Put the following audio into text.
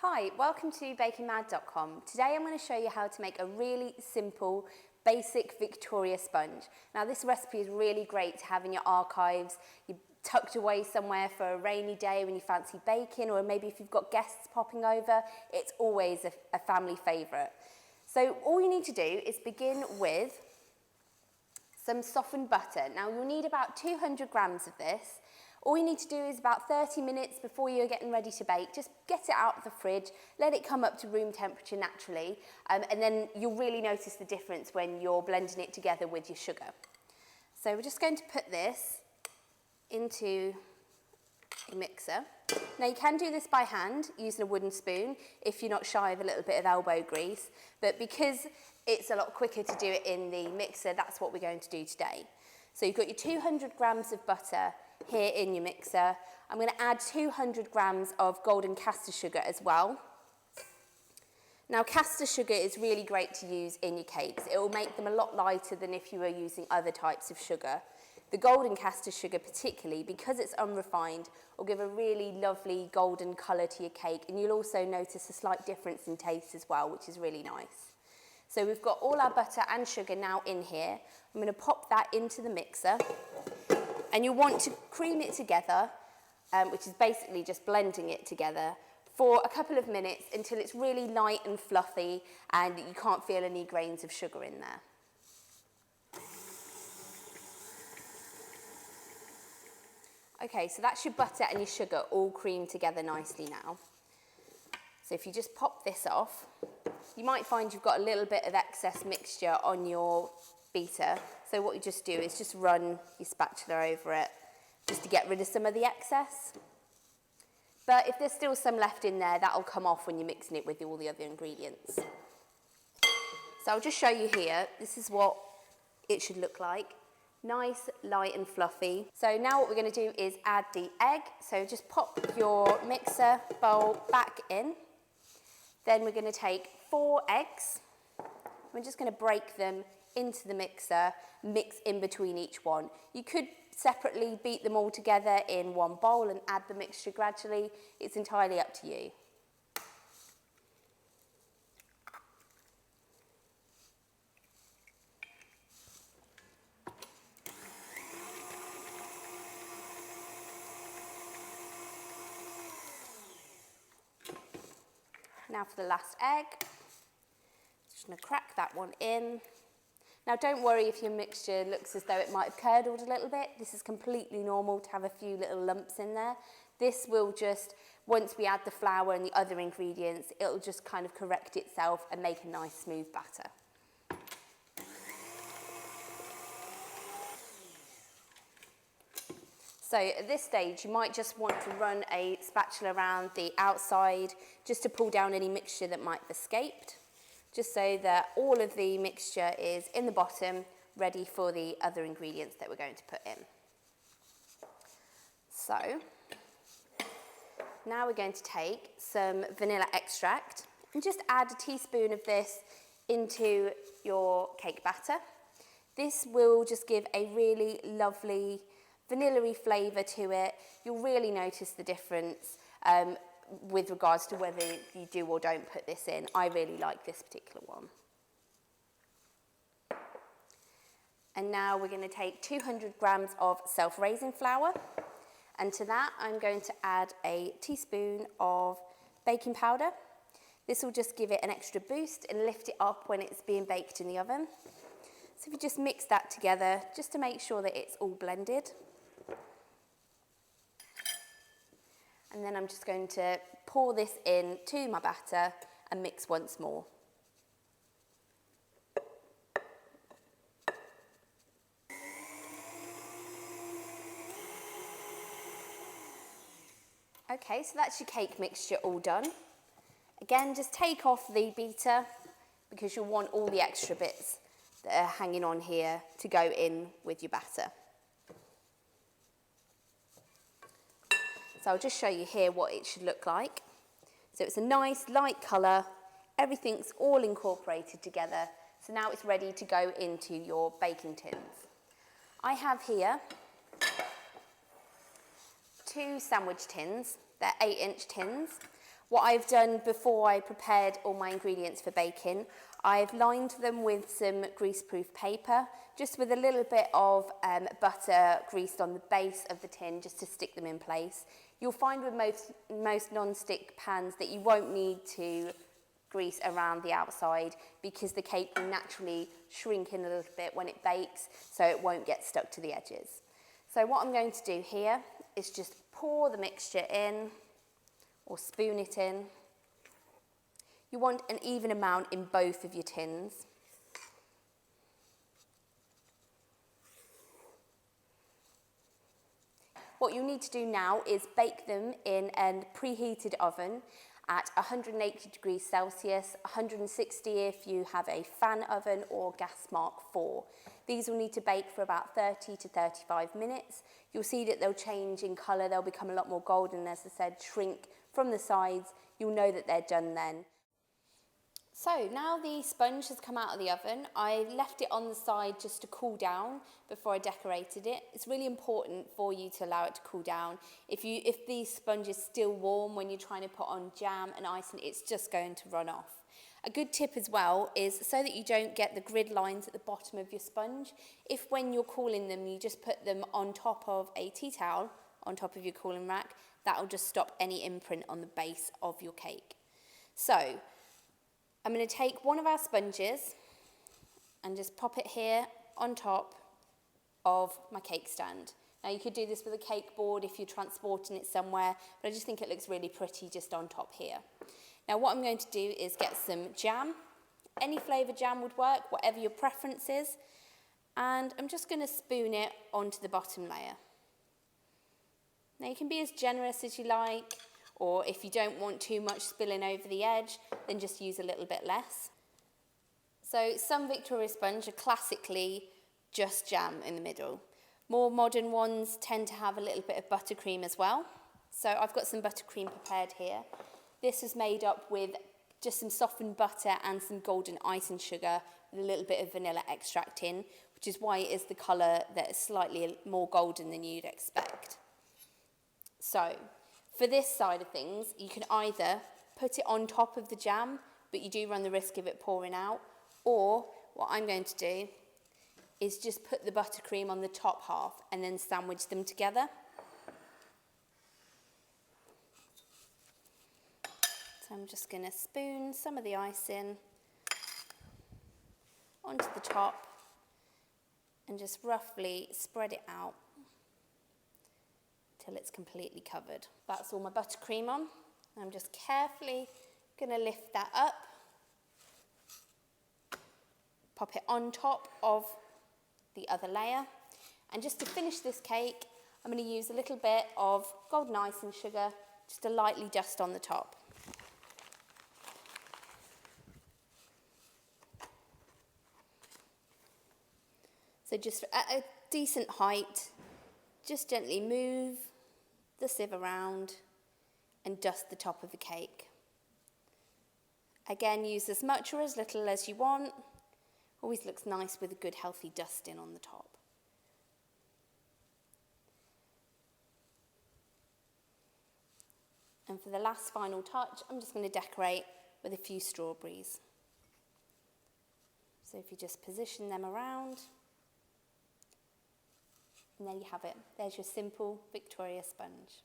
Hi, welcome to bakingmad.com. Today I'm going to show you how to make a really simple, basic Victoria sponge. Now this recipe is really great to have in your archives. You're tucked away somewhere for a rainy day when you fancy baking, or maybe if you've got guests popping over, it's always a family favourite. So all you need to do is begin with some softened butter. Now you'll need about 200 grams of this. All you need to do is about 30 minutes before you're getting ready to bake, just get it out of the fridge, let it come up to room temperature naturally, and then you'll really notice the difference when you're blending it together with your sugar. So we're just going to put this into a mixer. Now you can do this by hand using a wooden spoon if you're not shy of a little bit of elbow grease, but because it's a lot quicker to do it in the mixer, that's what we're going to do today. So you've got your 200 grams of butter here in your mixer. I'm going to add 200 grams of golden caster sugar as well. Now caster sugar is really great to use in your cakes. It will make them a lot lighter than if you were using other types of sugar. The golden caster sugar particularly, because it's unrefined, will give a really lovely golden colour to your cake, and you'll also notice a slight difference in taste as well, which is really nice. So we've got all our butter and sugar now in here. I'm going to pop that into the mixer. And you want to cream it together, which is basically just blending it together, for a couple of minutes until it's really light and fluffy and you can't feel any grains of sugar in there. Okay, so that's your butter and your sugar all creamed together nicely now. So if you just pop this off, you might find you've got a little bit of excess mixture on your beater. So what you just do is just run your spatula over it just to get rid of some of the excess. But if there's still some left in there, that'll come off when you're mixing it with all the other ingredients. So I'll just show you here. This is what it should look like. Nice, light and fluffy. So now what we're going to do is add the egg. So just pop your mixer bowl back in. Then we're going to take 4 eggs. We're just going to break them into the mixer, mix in between each one. You could separately beat them all together in one bowl and add the mixture gradually. It's entirely up to you. Now for the last egg, just going to crack that one in. Now don't worry if your mixture looks as though it might have curdled a little bit. This is completely normal to have a few little lumps in there. This will just, once we add the flour and the other ingredients, it'll just kind of correct itself and make a nice smooth batter. So at this stage, you might just want to run a spatula around the outside just to pull down any mixture that might have escaped, just so that all of the mixture is in the bottom, ready for the other ingredients that we're going to put in. So now we're going to take some vanilla extract and just add a teaspoon of this into your cake batter. This will just give a really lovely vanilla-y flavour to it. You'll really notice the difference with regards to whether you do or don't put this in. I really like this particular one. And now we're going to take 200 grams of self-raising flour, and to that I'm going to add a teaspoon of baking powder. This will just give it an extra boost and lift it up when it's being baked in the oven. So if you just mix that together just to make sure that it's all blended. And then I'm just going to pour this into my batter and mix once more. Okay, so that's your cake mixture all done. Again, just take off the beater because you'll want all the extra bits that are hanging on here to go in with your batter. So I'll just show you here what it should look like. So it's a nice light colour, everything's all incorporated together. So now it's ready to go into your baking tins. I have here 2 sandwich tins, they're 8-inch tins. What I've done before I prepared all my ingredients for baking, I've lined them with some greaseproof paper, just with a little bit of butter greased on the base of the tin just to stick them in place. You'll find with most non-stick pans that you won't need to grease around the outside because the cake will naturally shrink in a little bit when it bakes, so it won't get stuck to the edges. So what I'm going to do here is just pour the mixture in, or spoon it in. You want an even amount in both of your tins. What you need to do now is bake them in a preheated oven at 180 degrees Celsius, 160 if you have a fan oven or gas mark 4. These will need to bake for about 30 to 35 minutes. You'll see that they'll change in colour, they'll become a lot more golden, as I said, shrink from the sides. You'll know that they're done then. So now the sponge has come out of the oven. I left it on the side just to cool down before I decorated it. It's really important for you to allow it to cool down. If the sponge is still warm when you're trying to put on jam and icing, it's just going to run off. A good tip as well is so that you don't get the grid lines at the bottom of your sponge, if when you're cooling them you just put them on top of a tea towel on top of your cooling rack, that'll just stop any imprint on the base of your cake. So I'm going to take one of our sponges and just pop it here on top of my cake stand. Now you could do this with a cake board if you're transporting it somewhere, but I just think it looks really pretty just on top here. Now what I'm going to do is get some jam. Any flavour jam would work, whatever your preference is. And I'm just going to spoon it onto the bottom layer. Now you can be as generous as you like, or if you don't want too much spilling over the edge, then just use a little bit less. So some Victoria sponge are classically just jam in the middle. More modern ones tend to have a little bit of buttercream as well. So I've got some buttercream prepared here. This is made up with just some softened butter and some golden icing sugar with a little bit of vanilla extract in, which is why it is the colour that is slightly more golden than you'd expect. So for this side of things, you can either put it on top of the jam, but you do run the risk of it pouring out, or what I'm going to do is just put the buttercream on the top half and then sandwich them together. So I'm just going to spoon some of the icing onto the top and just roughly spread it out till it's completely covered. That's all my buttercream on. I'm just carefully going to lift that up, pop it on top of the other layer, and just to finish this cake I'm going to use a little bit of golden icing sugar just to lightly dust on the top. So just at a decent height, just gently move the sieve around and dust the top of the cake. Again, use as much or as little as you want. Always looks nice with a good healthy dusting on the top. And for the last final touch, I'm just going to decorate with a few strawberries. So if you just position them around, and there you have it. There's your simple Victoria sponge.